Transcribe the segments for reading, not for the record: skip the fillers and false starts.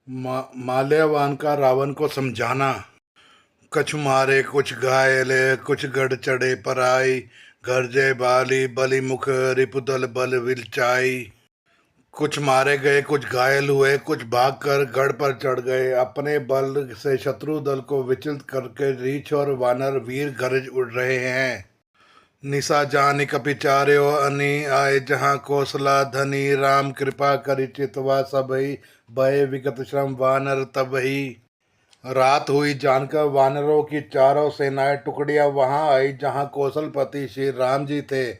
माल्यवान का रावण को समझाना। कछु मारे कुछ घायले, कुछ गढ़ चढ़े पराई। घर जय बाली बलि मुख, रिपुदल बल विलचाई। कुछ मारे गए, कुछ घायल हुए, कुछ भागकर गढ़ पर चढ़ गए। अपने बल से शत्रु दल को विचलित करके रीछ और वानर वीर गरज उड़ रहे हैं। निशा जानि कपिचार्यो अनि आए जहाँ कौशला धनी। राम कृपा करि चितवा सबहि, भय विगत श्रम वानर तबहि। रात हुई जानकर वानरों की चारों सेनाएं टुकड़ियां वहां आई जहां कौशलपति श्री राम जी थे।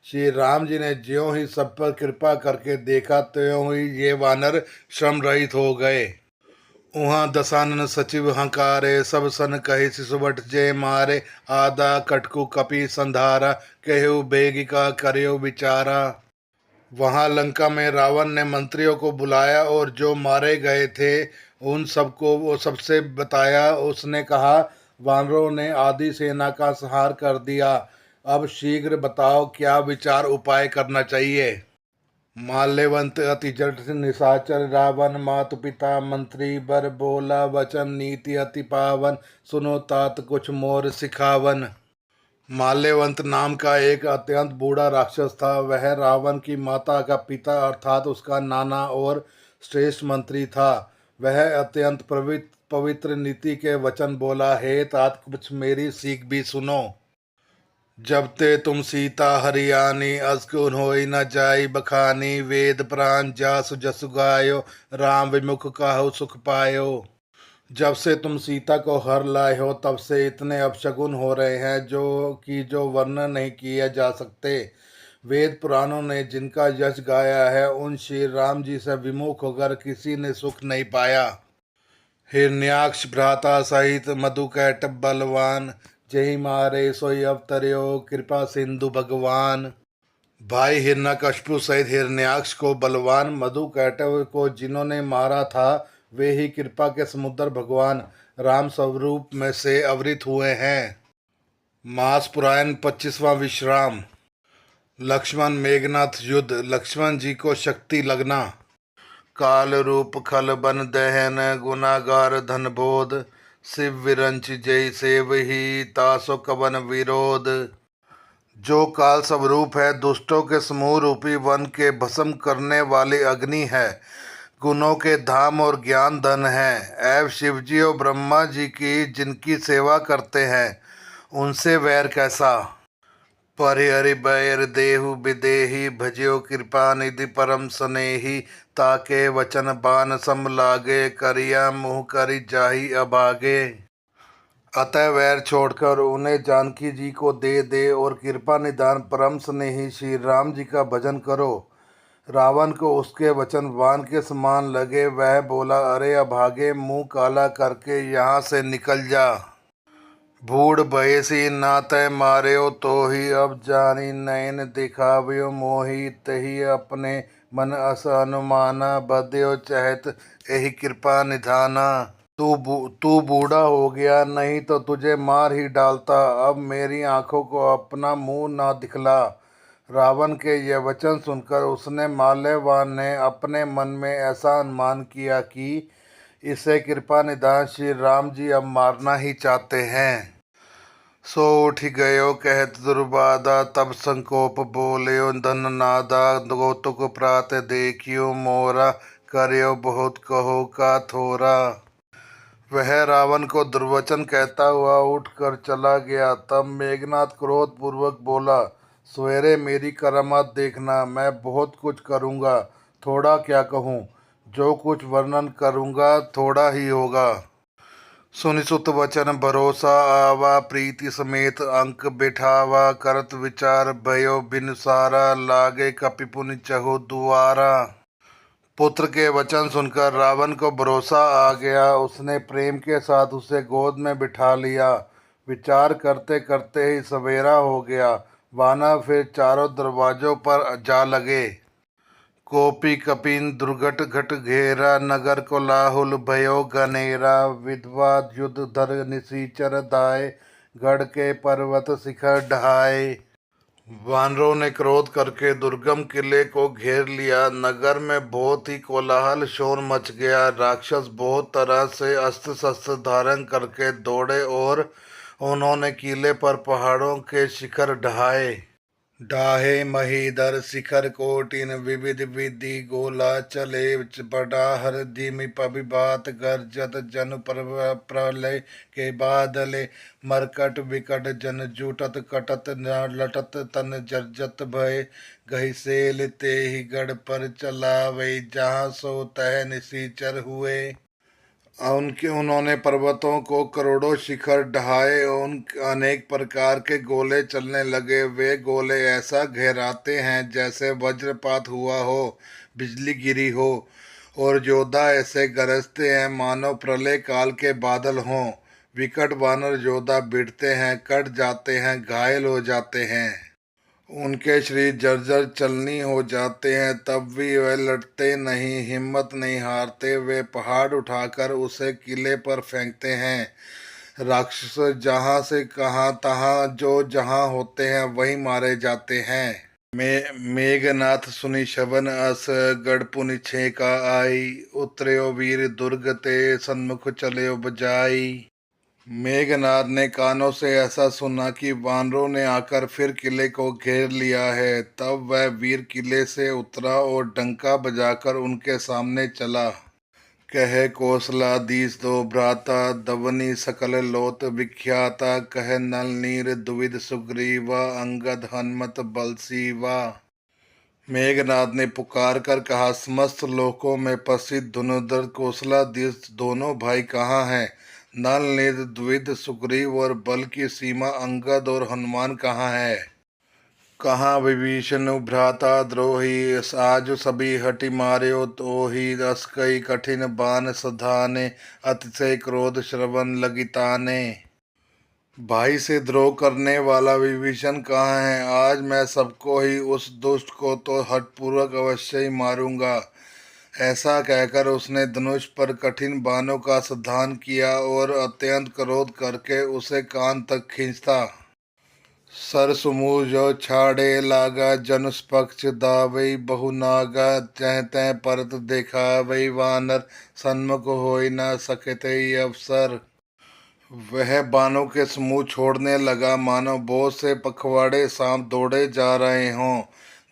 श्री राम जी ने ज्यों ही सब पर कृपा करके देखा त्यों ही ये वानर श्रम रहित हो गए। उहाँ दसानन सचिव हंकारे, सब सन कहि सिसुबट जय मारे। आदा कटकु कपि संधारा, कहु बेगिका करयो विचारा। वहां लंका में रावण ने मंत्रियों को बुलाया और जो मारे गए थे उन सबको वो सबसे बताया। उसने कहा, वानरों ने आधी सेना का संहार कर दिया। अब शीघ्र बताओ क्या विचार उपाय करना चाहिए। माल्यवंत अति जट निशाचर रावण, मातु पिता मंत्री बर बोला वचन। नीति अति पावन, सुनो तात कुछ मोर सिखावन। माल्यवंत नाम का एक अत्यंत बूढ़ा राक्षस था। वह रावण की माता का पिता अर्थात उसका नाना और श्रेष्ठ मंत्री था। वह अत्यंत पवित्र नीति के वचन बोला, हे तात कुछ मेरी सीख भी सुनो। जब ते तुम सीता हरियाणी, अस गुण होई न जाई बखानी। वेद प्राण जासु जसु गायो, राम विमुख काहु सुख पायो। जब से तुम सीता को हर लाए हो तब से इतने अपशगुन हो रहे हैं जो वर्णन नहीं किए जा सकते। वेद पुराणों ने जिनका यश गाया है उन श्री राम जी से विमुख होकर किसी ने सुख नहीं पाया। हिरण्याक्ष भ्राता सहित मधुकैटभ बलवान, जय मारे सोई अवतर्यो कृपा सिंधु भगवान। भाई हिरण्यकशिपु सहित हिरण्याक्ष को बलवान मधुकैटभ को जिन्होंने मारा था वे ही कृपा के समुद्र भगवान राम स्वरूप में से अवतरित हुए हैं। मास पुराण 25वां विश्राम। लक्ष्मण मेघनाथ युद्ध। लक्ष्मण जी को शक्ति लगना। काल रूप खल बन दहन, गुनागार धन बोध। शिव विरंच जय सेव ही, तासो कवन विरोध। जो काल स्वरूप है, दुष्टों के समूह रूपी वन के भस्म करने वाली अग्नि है, गुणों के धाम और ज्ञान धन है। ऐव शिवजी और ब्रह्मा जी की जिनकी सेवा करते हैं उनसे वैर कैसा। परिहरि बैर देहु विदेही, भज्यो कृपा निधि परम स्नेही। ताके वचन बान सम लागे, करिया मुँह करि जाहि अभागे। अतः वैर छोड़कर उन्हें जानकी जी को दे दे और कृपा निधान परम स्नेही श्री राम जी का भजन करो। रावण को उसके वचन बाण के समान लगे। वह बोला, अरे अभागे, मुंह काला करके यहाँ से निकल जा। भूड भयसी ना तय मार्यो तो ही, अब जानी नयन दिखाव्यो मोही। तही अपने मन अस अनुमाना, बध्यो चहत यही कृपा निधाना। तू बूढ़ा हो गया, नहीं तो तुझे मार ही डालता। अब मेरी आंखों को अपना मुंह ना दिखला। रावण के यह वचन सुनकर उसने माल्यवान ने अपने मन में ऐसा अनुमान किया कि इसे कृपा निधान श्री राम जी अब मारना ही चाहते हैं। सो उठ गयो कहत दुर्बाधा, तब संकोप बोल्यो धन नादा। कौतुक प्रात देखियो मोरा, करियो बहुत कहो का थोरा। वह रावण को दुर्वचन कहता हुआ उठकर चला गया। तब मेघनाथ क्रोध पूर्वक बोला, सवेरे मेरी करामात देखना, मैं बहुत कुछ करूँगा। थोड़ा क्या कहूँ, जो कुछ वर्णन करूँगा थोड़ा ही होगा। सुनि सुत वचन भरोसा आवा, प्रीति समेत अंक बिठावा। करत विचार भयो बिनु सारा, लागे कपिपुनि चहु दुआरा। पुत्र के वचन सुनकर रावण को भरोसा आ गया। उसने प्रेम के साथ उसे गोद में बिठा लिया। विचार करते करते ही सवेरा हो गया। वानर फिर चारों दरवाजों पर जा लगे। कोपी कपिन दुर्घट घट घेरा, नगर कोलाहुल भयो घनेरा। विधवा युद्ध धर निसीचर दाय, गढ़ के पर्वत शिखर ढहाए। वानरों ने क्रोध करके दुर्गम किले को घेर लिया। नगर में बहुत ही कोलाहल शोर मच गया। राक्षस बहुत तरह से अस्त्र शस्त्र धारण करके दौड़े और उन्होंने किले पर पहाड़ों के शिखर ढहाए। ढाहे महीधर शिखर कोटिन विविध विधि गोला चले। बडाहर धीमि पबिबात गर्जत जन प्रलय के बादले। मरकट विकट जन जूटत कटत न लटत तन जर्जत भय। गहि सेल ते ही गढ़ पर चलावे जहाँ सो तह निसीचर हुए। उनके उन्होंने पर्वतों को करोड़ों शिखर ढहाए। उन अनेक प्रकार के गोले चलने लगे। वे गोले ऐसा गहराते हैं जैसे वज्रपात हुआ हो, बिजली गिरी हो। और योद्धा ऐसे गरजते हैं मानो प्रलय काल के बादल हों। विकट वानर योद्धा भिड़ते हैं, कट जाते हैं, घायल हो जाते हैं। उनके शरीर जर्जर चलनी हो जाते हैं, तब भी वे लड़ते नहीं, हिम्मत नहीं हारते। वे पहाड़ उठाकर उसे किले पर फेंकते हैं। राक्षस जहाँ से कहाँ तहाँ जो जहाँ होते हैं वहीं मारे जाते हैं। मेघनाथ सुनि शवन अस गढ़पुनि छेका आई। उतरयो वीर दुर्ग ते सन्मुख चलयो बजाई। मेघनाद ने कानों से ऐसा सुना कि वानरों ने आकर फिर किले को घेर लिया है। तब वह वीर किले से उतरा और डंका बजाकर उनके सामने चला। कहे कौशलाधीश दो भ्राता दवनी सकल लोत विख्याता। कहे नल नीर दुविध सुग्रीवा अंगद हनुमत बलसीवा। मेघनाद ने पुकार कर कहा, समस्त लोकों में प्रसिद्ध धनुर्धर कौशलाधीश दोनों भाई कहाँ हैं? नल नील द्विविध सुग्रीव और बल की सीमा अंगद और हनुमान कहाँ है? कहाँ विभीषण भ्राता द्रोही? आज सभी हटि मार्यो तो ही। अस कई कठिन बान सधाने अतिशय क्रोध श्रवण लगिताने। भाई से द्रोह करने वाला विभीषण कहाँ है? आज मैं सबको ही, उस दुष्ट को तो हठपूर्वक अवश्य ही मारूंगा। ऐसा कहकर उसने धनुष पर कठिन बाणों का संधान किया और अत्यंत क्रोध करके उसे कान तक खींचता। सर सुमूह जो छाड़े लागा जनुष पक्ष दावई बहु नागा। तह तह परत देखा वही वानर सन्मुख होई न सकते अवसर। वह बानों के समूह छोड़ने लगा मानो बहुत से पखवाड़े सांप दौड़े जा रहे हों।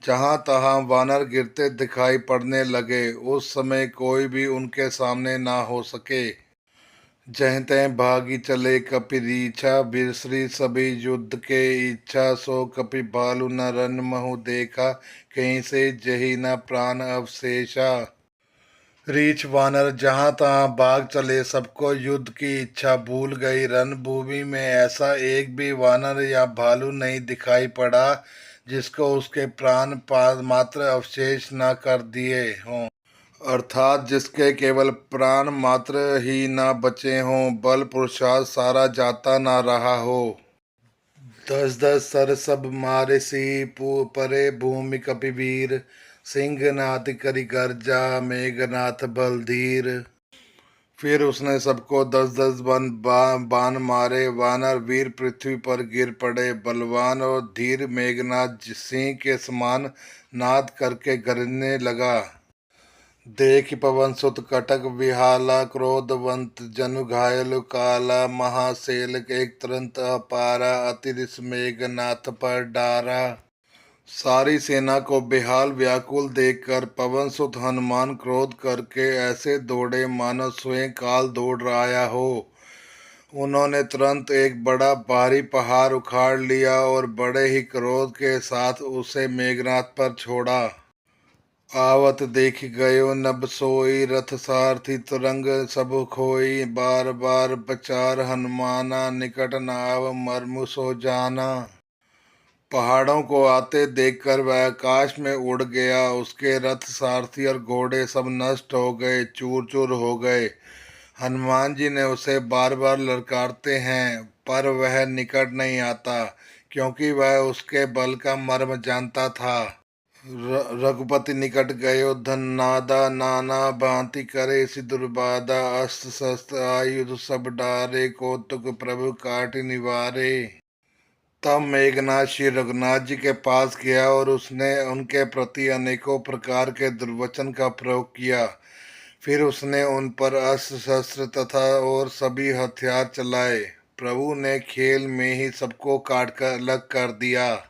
जहां तहां वानर गिरते दिखाई पड़ने लगे। उस समय कोई भी उनके सामने ना हो सके। जह तह भागी चले कपि रीछा। बिरसरी सभी युद्ध के इच्छा। सो कपि भालू न रन महु देखा। कहीं से जही न प्राण अवशेषा। रीछ वानर जहां तहां भाग चले, सबको युद्ध की इच्छा भूल गई। रणभूमि में ऐसा एक भी वानर या भालू नहीं दिखाई पड़ा जिसको उसके प्राण मात्र अवशेष न कर दिए हों। अर्थात जिसके केवल प्राण मात्र ही न बचे हों, बल पुरुषार्थ सारा जाता न रहा हो। दस दस सर सब मारे सी परे भूमि कपिवीर। सिंहनाथ करि गर्जा मेघनाथ बलधीर। फिर उसने सबको दस दस बाण मारे। वानर वीर पृथ्वी पर गिर पड़े। बलवान और धीर मेघनाथ सिंह के समान नाद करके गरजने लगा। देख पवन सुत कटक विहाला। क्रोधवंत जनु घायल काला। महासेल एक तुरंत अपारा। अतिरिस मेघनाथ पर डारा। सारी सेना को बेहाल व्याकुल देखकर पवन सुत हनुमान क्रोध करके ऐसे दौड़े मानो स्वयं काल दौड़ आया हो। उन्होंने तुरंत एक बड़ा भारी पहाड़ उखाड़ लिया और बड़े ही क्रोध के साथ उसे मेघनाथ पर छोड़ा। आवत देख गयो नभ सोई। रथ सारथी तुरंग सब खोई। बार बार बचार हनुमाना। निकट नाव मर्मु सो जाना। पहाड़ों को आते देखकर वह आकाश में उड़ गया। उसके रथ सारथी और घोड़े सब नष्ट हो गए, चूर चूर हो गए। हनुमान जी ने उसे बार बार ललकारते हैं पर वह निकट नहीं आता, क्योंकि वह उसके बल का मर्म जानता था। रघुपति निकट गयो धन नादा। नाना भांति करे सि दुर्बाधा। अस्त्र शस्त्र आयुध सब डारे। कौतुक प्रभु काट निवारे। तब मेघनाद श्री रघुनाथ जी के पास गया और उसने उनके प्रति अनेकों प्रकार के दुर्वचन का प्रयोग किया। फिर उसने उन पर अस्त्र शस्त्र तथा और सभी हथियार चलाए। प्रभु ने खेल में ही सबको काट कर अलग कर दिया।